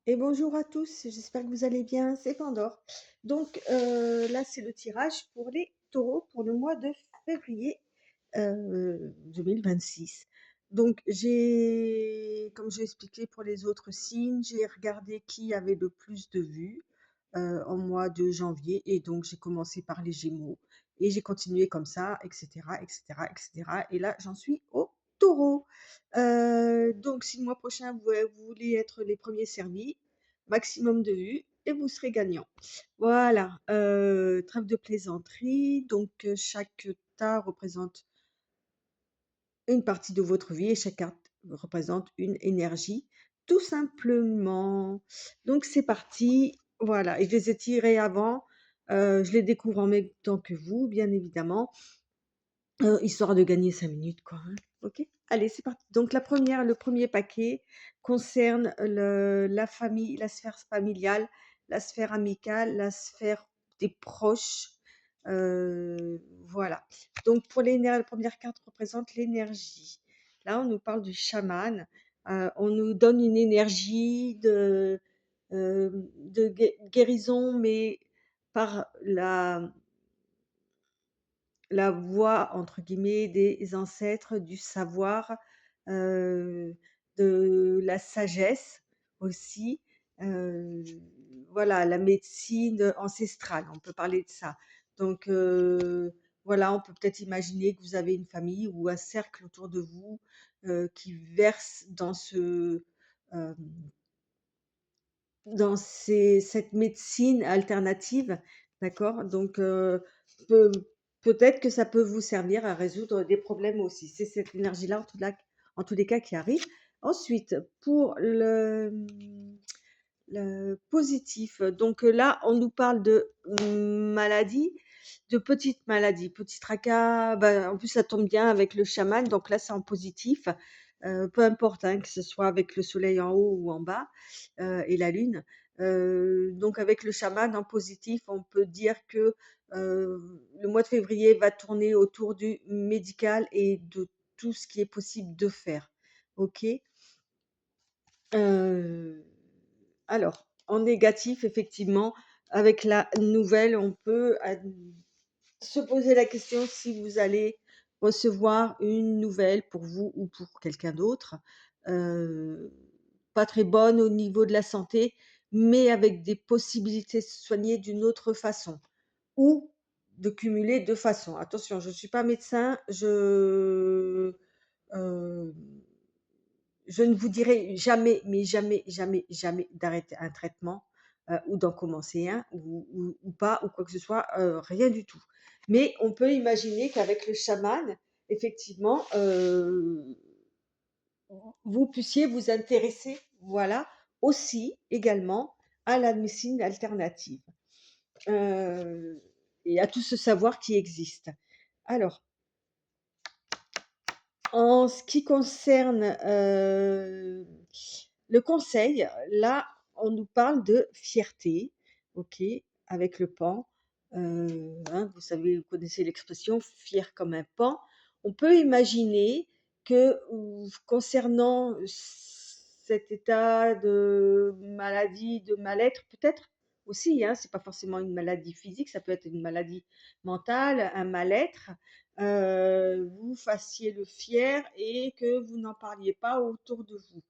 Et bonjour à tous, j'espère que vous allez bien, c'est Pandore. Donc là, c'est le tirage pour les taureaux pour le mois de février 2026. Donc comme j'ai expliqué pour les autres signes, j'ai regardé qui avait le plus de vues en mois de janvier et donc j'ai commencé par les Gémeaux et j'ai continué comme ça, etc., etc., etc. Et là, j'en suis au taureau. Donc si le mois prochain, vous voulez être les premiers servis, maximum de vues et vous serez gagnant. Voilà, trêve de plaisanterie. Donc, chaque tas représente une partie de votre vie et chaque carte représente une énergie, tout simplement. Donc, c'est parti. Voilà, et je les ai tirés avant. Je les découvre en même temps que vous, bien évidemment, histoire de gagner 5 minutes, quoi, hein. OK? Allez, c'est parti. Donc, le premier paquet concerne la famille, la sphère familiale, la sphère amicale, la sphère des proches. Voilà. Donc, la première carte représente l'énergie. Là, on nous parle du chaman. On nous donne une énergie de guérison, mais par la voix entre guillemets des ancêtres, du savoir, heu, de la sagesse aussi, heu, voilà, la médecine ancestrale, on peut parler de ça. Donc voilà, on peut peut-être imaginer que vous avez une famille ou un cercle autour de vous, qui verse hem, cette médecine alternative, d'accord? Donc peut peut-être que ça peut vous servir à résoudre des problèmes aussi. C'est cette énergie-là, en tous les cas qui arrive. Ensuite, pour le positif, donc là, on nous parle de maladies, de petites maladies, petits tracas, bah, en plus ça tombe bien avec le chaman, donc là, c'est en positif, peu importe, hein, que ce soit avec le soleil en haut ou en bas, et la lune. Donc avec le chaman en positif, on peut dire que, le mois de février va tourner autour du médical et de tout ce qui est possible de faire. OK? Heu, alors, en négatif, effectivement, avec la nouvelle, on peut se poser la question si vous allez recevoir une nouvelle pour vous ou pour quelqu'un d'autre, heu, pas très bonne au niveau de la santé, mais avec des possibilités de se soigner d'une autre façon ou de cumuler 2 façons. Attention, je ne suis pas médecin, hem je ne vous dirai jamais, mais jamais, jamais, jamais d'arrêter un traitement, ou d'en commencer un ou pas ou quoi que ce soit, rien du tout. Mais on peut imaginer qu'avec le chaman, effectivement, vous puissiez vous intéresser, voilà, aussi également à la médecine alternative, heu et à tout ce savoir qui existe. Alors, en ce qui concerne, le conseil, là, on nous parle de fierté, OK, avec le paon, hein, vous connaissez l'expression «fier comme un paon». On peut imaginer que, concernant cet état de maladie, de mal-être, peut-être aussi, hein, c'est pas forcément une maladie physique, ça peut être une maladie mentale, un mal-être, vous fassiez le fier et que vous n'en parliez pas autour de vous.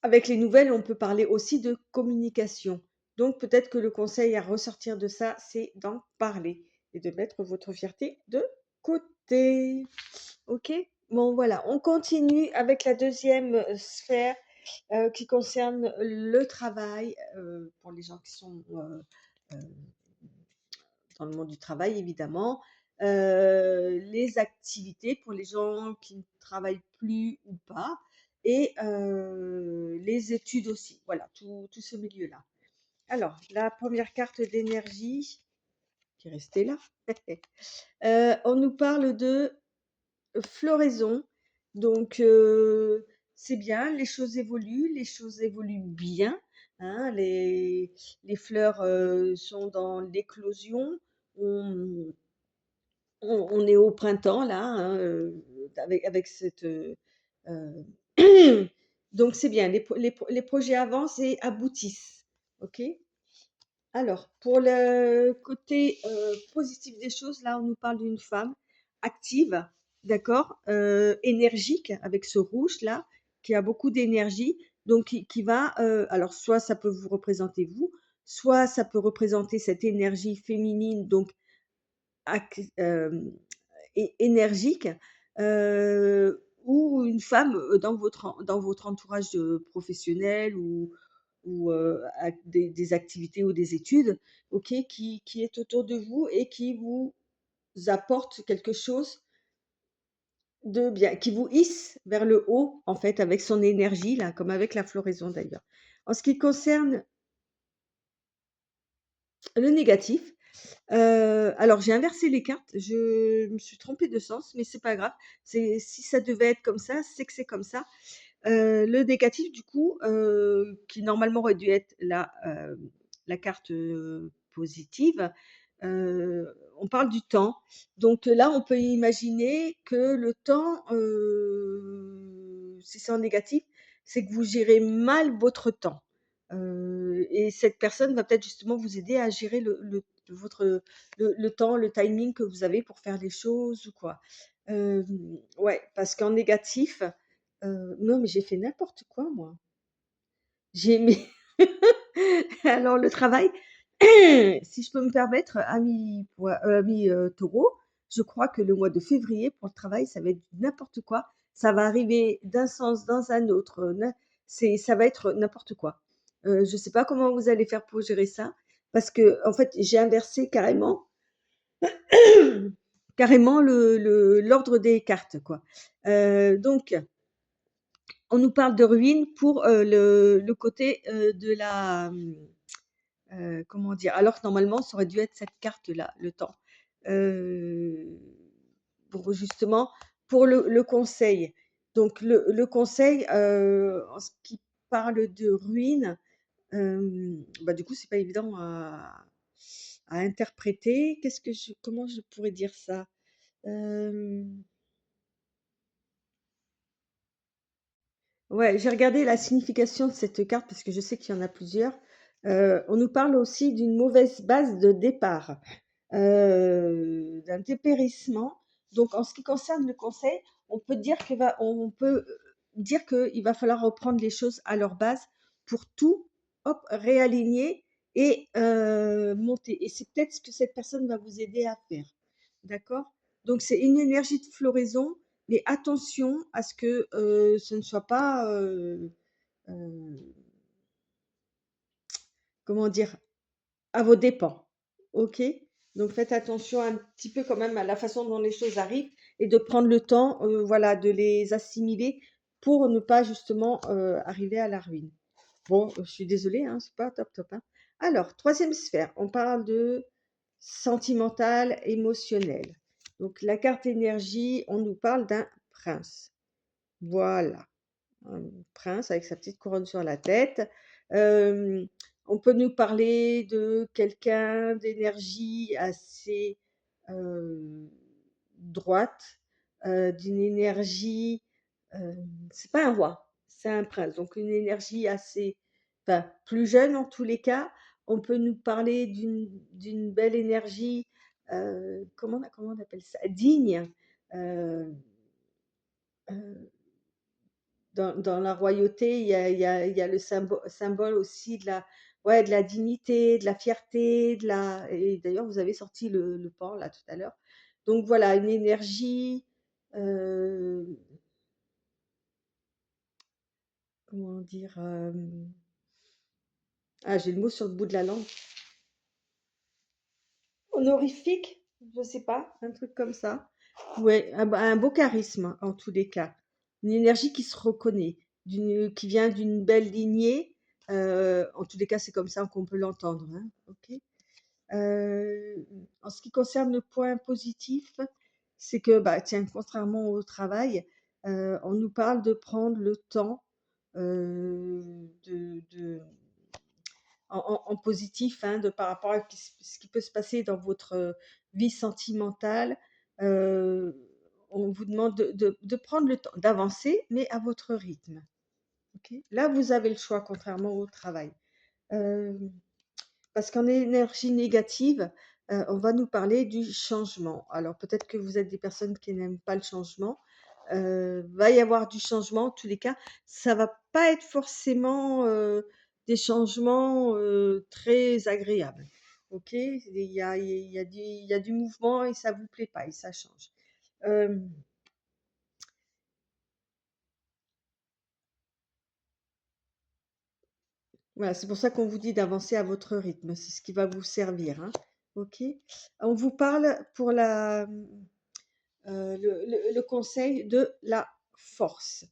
Avec les nouvelles, on peut parler aussi de communication. Donc peut-être que le conseil à ressortir de ça, c'est d'en parler et de mettre votre fierté de côté. OK? Bon voilà, on continue avec la deuxième sphère, qui concerne le travail, pour les gens qui sont, heu dans le monde du travail évidemment, les activités pour les gens qui ne travaillent plus ou pas et les études aussi. Voilà, tout ce milieu-là. Alors, la première carte d'énergie qui est restée là, on nous parle de floraison. Donc c'est bien, les choses évoluent bien, hein. Les fleurs, sont dans l'éclosion. On on est au printemps là, hein, avec cette, heu, Donc c'est bien, les projets avancent et aboutissent. OK? Alors, pour le côté, positif des choses, là, on nous parle d'une femme active, d'accord? Énergique avec ce rouge là, qui a beaucoup d'énergie, donc qui va, alors soit ça peut vous représenter vous, soit ça peut représenter cette énergie féminine, donc ac énergique, ou une femme, dans votre entourage, professionnel ou ac des activités ou des études, OK, qui est autour de vous et qui vous apporte quelque chose de bien, qui vous hisse vers le haut, en fait, avec son énergie là, comme avec la floraison d'ailleurs. En ce qui concerne le négatif, alors j'ai inversé les cartes, je me suis trompée de sens, mais c'est pas grave. C'est si ça devait être comme ça, c'est que c'est comme ça. Le négatif du coup, qui normalement aurait dû être la carte, positive, on parle du temps. Donc là, on peut imaginer que le temps, si c'est en négatif, c'est que vous gérez mal votre temps. Et cette personne va peut-être justement vous aider à gérer votre le temps, le timing que vous avez pour faire les choses ou quoi. Ouais, parce qu'en négatif, non, mais j'ai fait n'importe quoi moi. J'ai mis alors le travail, si je peux me permettre, Taureau, je crois que le mois de février pour le travail, ça va être n'importe quoi. Ça va arriver d'un sens dans un autre, ça va être n'importe quoi. Je sais pas comment vous allez faire pour gérer ça parce que en fait, j'ai inversé carrément l'ordre des cartes, quoi. Donc on nous parle de ruines pour, le côté, de la, comment dire? Alors que normalement, ça aurait dû être cette carte-là, le temps. Heu, pour justement pour le conseil. Donc le conseil, en ce qui parle de ruines, bah, du coup, c'est pas évident à interpréter. Comment je pourrais dire ça? Hem Ouais, j'ai regardé la signification de cette carte parce que je sais qu'il y en a plusieurs. On nous parle aussi d'une mauvaise base de départ, d'un dépérissement. Donc en ce qui concerne le conseil, on peut, dire qu'il va falloir reprendre les choses à leur base pour tout, hop, réaligner et monter et c'est peut-être ce que cette personne va vous aider à faire. D'accord? Donc c'est une énergie de floraison mais attention à ce que, ce ne soit pas, heu, comment dire? À vos dépens. OK? Donc faites attention un petit peu quand même à la façon dont les choses arrivent et de prendre le temps, voilà, de les assimiler pour ne pas justement, arriver à la ruine. Bon, je suis désolée, hein, c'est pas top, top, hein. Alors, troisième sphère, on parle de sentimental, émotionnel. Donc la carte énergie, on nous parle d'un prince. Voilà. Un prince avec sa petite couronne sur la tête. Hem, on peut nous parler de quelqu'un d'énergie assez, heu, droite, d'une énergie, c'est pas un roi, c'est un prince, donc une énergie assez enfin, plus jeune en tous les cas. On peut nous parler d'une belle énergie, comment on appelle ça? Digne, heu heu dans la royauté, il y a le symbole aussi de la ouais, de la dignité, de la fierté, de la et d'ailleurs vous avez sorti le paon là tout à l'heure. Donc voilà, une énergie, heu, comment dire? Ah, j'ai le mot sur le bout de la langue. Honorifique? Je sais pas, un truc comme ça. Ouais, un beau charisme en tous les cas. Une énergie qui se reconnaît, qui vient d'une belle lignée, en tous les cas, c'est comme ça qu'on peut l'entendre, hein, OK? En ce qui concerne le point positif, c'est que, bah, tiens, contrairement au travail, on nous parle de prendre le temps, de en positif, hein, de par rapport à ce qui peut se passer dans votre, vie sentimentale. On vous demande de prendre le temps, d'avancer, mais à votre rythme. OK? Là, vous avez le choix, contrairement au travail. Parce qu'en énergie négative, on va nous parler du changement. Alors peut-être que vous êtes des personnes qui n'aiment pas le changement. Va y avoir du changement, en tous les cas, ça va pas être forcément, des changements, très agréables. OK? Il y a du mouvement et ça vous plaît pas et ça change. Hem Voilà, c'est pour ça qu'on vous dit d'avancer à votre rythme, c'est ce qui va vous servir, hein. OK? On vous parle pour le conseil de la force.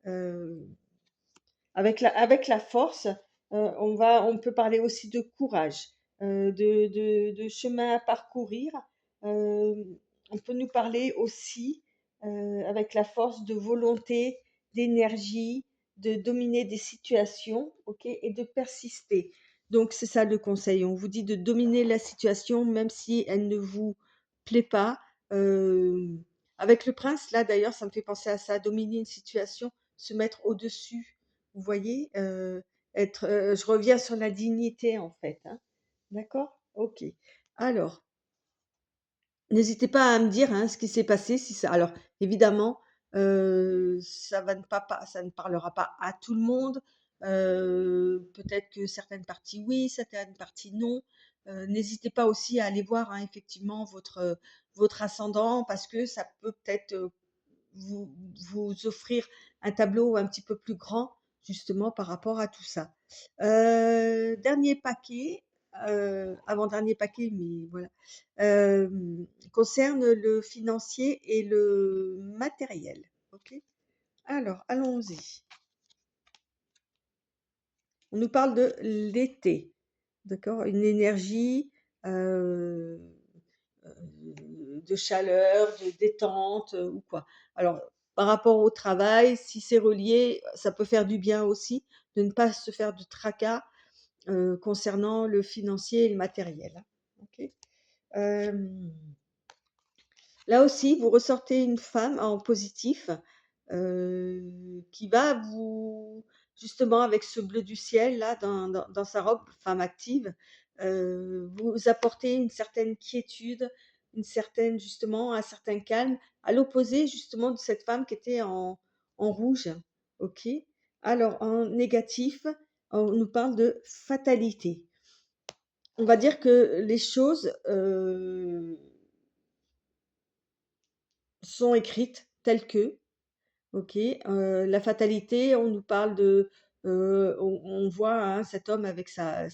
Heu, avec la force, on peut parler aussi de courage, de chemin à parcourir. Hem, on peut nous parler aussi, avec la force, de volonté, d'énergie, de dominer des situations, OK? Et de persister. Donc c'est ça le conseil. On vous dit de dominer la situation même si elle ne vous plaît pas. Hem, avec le prince, là d'ailleurs, ça me fait penser à ça, dominer une situation, se mettre au-dessus. Vous voyez? Je reviens sur la dignité en fait, hein. D'accord? OK. Alors, n'hésitez pas à me dire, hein, ce qui s'est passé, si ça alors évidemment, ça ne parlera pas à tout le monde, peut-être que certaines parties oui, certaines parties non. N'hésitez pas aussi à aller voir, hein, effectivement votre ascendant parce que ça peut peut-être, vous vous offrir un tableau un petit peu plus grand, justement par rapport à tout ça. Dernier paquet, avant-dernier paquet, mais voilà, concerne le financier et le matériel. OK? Alors, allons-y. On nous parle de l'été, d'accord? Une énergie, heu de chaleur, de détente, ou quoi. Alors, par rapport au travail, si c'est relié, ça peut faire du bien aussi de ne pas se faire de tracas, concernant le financier et le matériel, hein. OK? Hem Là aussi, vous ressortez une femme en positif, qui va vous justement avec ce bleu du ciel là dans sa robe, femme active, vous apporter une certaine quiétude, une certaine justement un certain calme, à l'opposé justement de cette femme qui était en rouge. OK? Alors en négatif, on nous parle de fatalité. On va dire que les choses, sont écrites telles que, OK, la fatalité, on nous parle de, on voit, hein, cet homme avec sa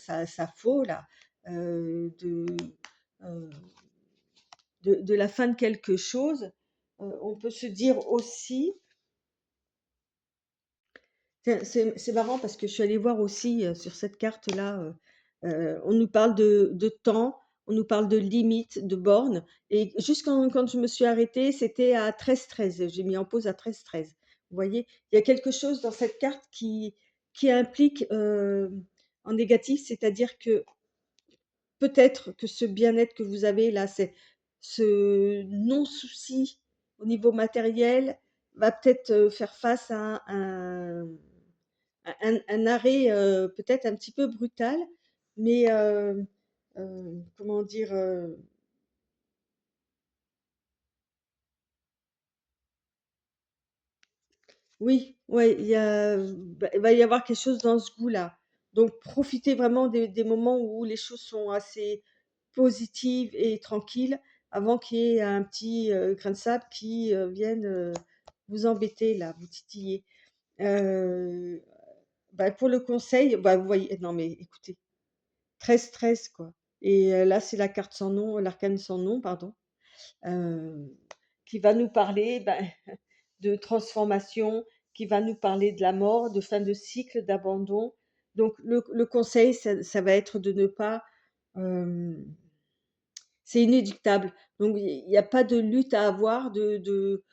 faux là, heu, de la fin de quelque chose. On peut se dire aussi c'est marrant parce que je suis allée voir aussi, sur cette carte-là, on nous parle de temps, on nous parle de limites, de bornes et juste quand je me suis arrêtée, c'était à 13-13. J'ai mis en pause à 13-13. Vous voyez? Il y a quelque chose dans cette carte qui implique, en négatif, c'est-à-dire que peut-être que ce bien-être que vous avez là, c'est ce non-souci au niveau matériel va peut-être, faire face à un arrêt, peut-être un petit peu brutal, mais comment dire? Oui, ouais, il va y avoir quelque chose dans ce goût-là. Donc profitez vraiment des moments où les choses sont assez positives et tranquilles, avant qu'il y ait un petit, grain de sable qui, vienne, vous embêter là, vous titiller. Heu, Bah, pour le conseil, bah, vous voyez non mais écoutez, 13-13 quoi et là, c'est la carte sans nom, l'arcane sans nom, pardon, heu, qui va nous parler, de transformation, qui va nous parler de la mort, de fin de cycle, d'abandon. Donc le conseil, ça va être de ne pas, hem, c'est inéluctable. Donc il y a pas de lutte à avoir, de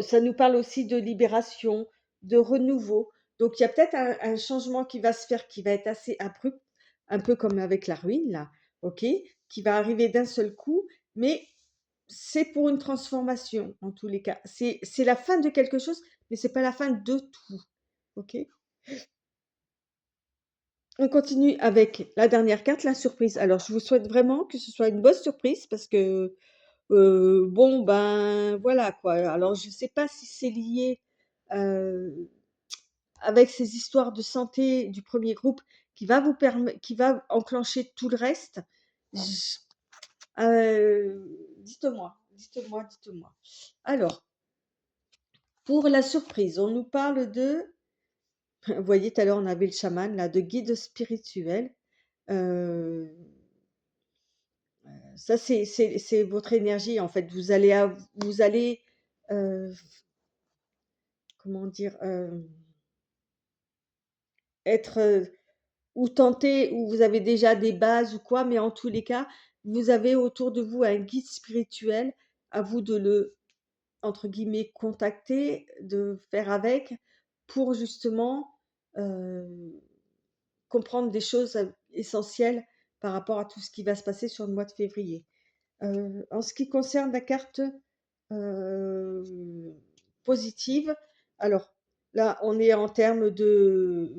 ça nous parle aussi de libération, de renouveau. Donc il y a peut-être un changement qui va se faire, qui va être assez abrupt, un peu comme avec la ruine là, OK? Qui va arriver d'un seul coup, mais c'est pour une transformation en tous les cas. C'est la fin de quelque chose, mais c'est pas la fin de tout. OK? On continue avec la dernière carte, la surprise. Alors je vous souhaite vraiment que ce soit une bonne surprise parce que, bon, ben, voilà quoi. Alors je sais pas si c'est lié, heu, avec ces histoires de santé du premier groupe qui va enclencher tout le reste. J dites-moi, dites-moi, dites-moi. Alors, pour la surprise, on nous parle de vous voyez, tout à l'heure, on avait le chaman là, de guide spirituel. Heu, Ça c'est votre énergie en fait. Vous allez, heu, comment dire? Être, ou tenter ou vous avez déjà des bases ou quoi, mais en tous les cas, vous avez autour de vous un guide spirituel. À vous de le, entre guillemets, «contacter», de faire avec pour justement, heu, comprendre des choses, essentielles par rapport à tout ce qui va se passer sur le mois de février. En ce qui concerne la carte, heu, positive, alors là, on est en termes de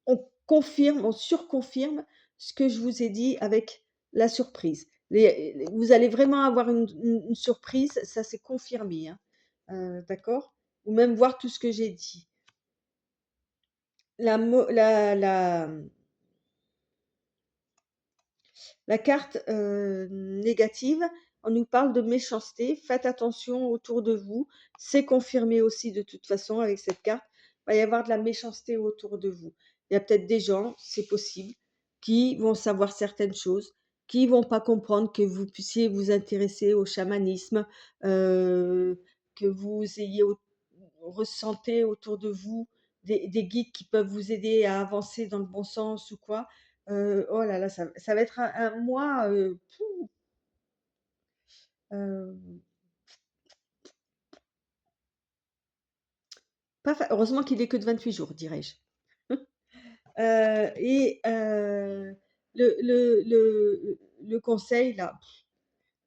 on surconfirme ce que je vous ai dit avec la surprise. Vous allez vraiment avoir une surprise, ça c'est confirmé, hein, d'accord? Ou même voir tout ce que j'ai dit. La mo la carte, négative, on nous parle de méchanceté. Faites attention autour de vous. C'est confirmé aussi de toute façon avec cette carte. Il va y avoir de la méchanceté autour de vous. Il y a peut-être des gens, c'est possible, qui vont savoir certaines choses, qui vont pas comprendre que vous puissiez vous intéresser au chamanisme, que vous ayez ressentez autour de vous des guides qui peuvent vous aider à avancer dans le bon sens ou quoi. Oh là là, ça va être un mois, heu, pas fa heureusement qu'il est que de 28 jours, dirais-je. Et le conseil là,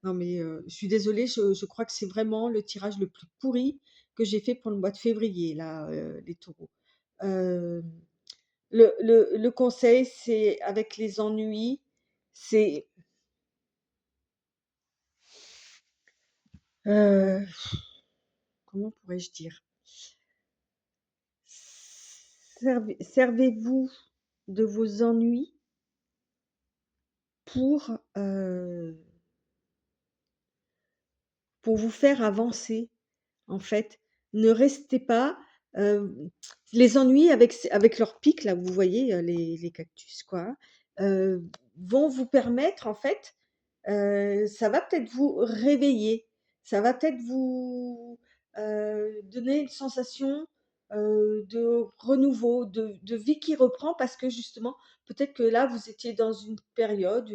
non mais, je suis désolée, je crois que c'est vraiment le tirage le plus pourri que j'ai fait pour le mois de février là, les taureaux. Hem, le conseil, c'est avec les ennuis, c'est, heu, comment pourrais-je dire? Servez-vous de vos ennuis pour, pour vous faire avancer, en fait. Ne restez pas, hem, les ennuis avec leurs pics là, vous voyez, les cactus quoi, hein, vont vous permettre en fait, ça va peut-être vous réveiller, ça va peut-être vous, donner une sensation, de renouveau, de vie qui reprend parce que justement, peut-être que là, vous étiez dans une période,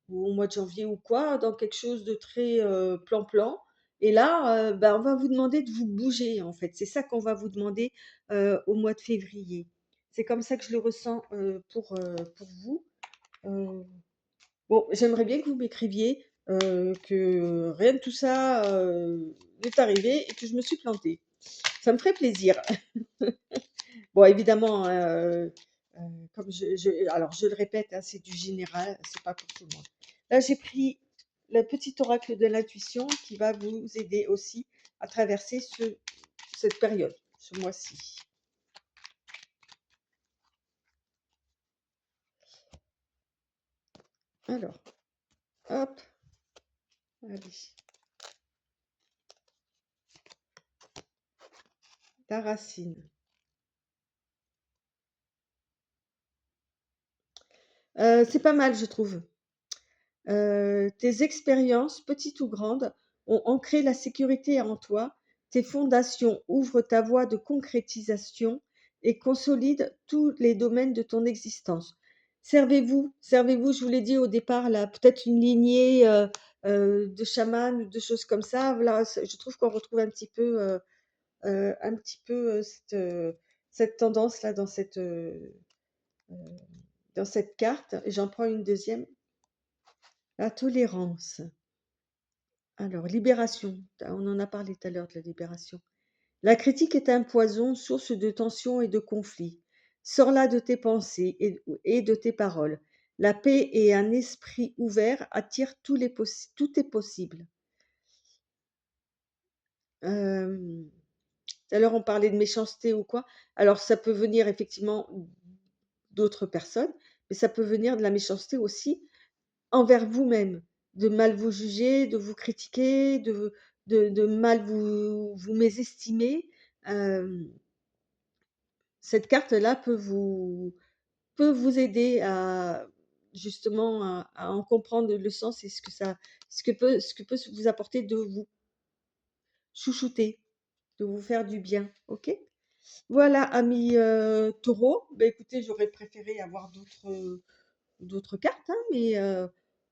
ou au mois de janvier ou quoi, dans quelque chose de très, plan-plan et là, bah, on va vous demander de vous bouger en fait. C'est ça qu'on va vous demander, au mois de février. C'est comme ça que je le ressens, pour vous. Heu Bon, j'aimerais bien que vous m'écriviez, que rien de tout ça, n'est arrivé et que je me suis plantée. Ça me ferait plaisir. Bon évidemment, hein, comme alors je le répète, hein, c'est du général, c'est pas pour tout le monde. Là, j'ai pris le petit oracle de l'intuition qui va vous aider aussi à traverser cette période, ce mois-ci. Alors, hop, allez, ta racine. C'est pas mal, je trouve. Tes expériences, petites ou grandes, ont ancré la sécurité en toi. Tes fondations ouvrent ta voie de concrétisation et consolident tous les domaines de ton existence. Servez-vous, je vous l'ai dit au départ, là, peut-être une lignée de chamans ou de choses comme ça. Voilà, je trouve qu'on retrouve un petit peu cette tendance-là euh, dans cette carte. J'en prends une deuxième. La tolérance. Alors, libération, on en a parlé tout à l'heure de la libération. La critique est un poison, source de tensions et de conflits. Sors-la de tes pensées et de tes paroles. La paix et un esprit ouvert attirent tout est possible. Tout à l'heure, on parlait de méchanceté ou quoi. Alors, ça peut venir effectivement d'autres personnes, mais ça peut venir de la méchanceté aussi envers vous-même, de mal vous juger, de vous critiquer, de mal vous mésestimer. Hem, cette carte-là peut vous aider à justement à en comprendre le sens et ce que peut vous apporter de vous chouchouter, de vous faire du bien, OK? Voilà, ami, taureau, bah, écoutez, j'aurais préféré avoir d'autres cartes, hein, mais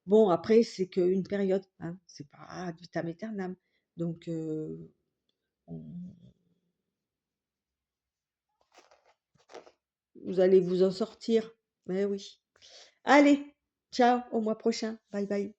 bon après c'est qu'une période, hein, c'est pas ad vitam aeternam. Donc on vous allez vous en sortir. Mais oui. Allez, ciao, au mois prochain. Bye bye.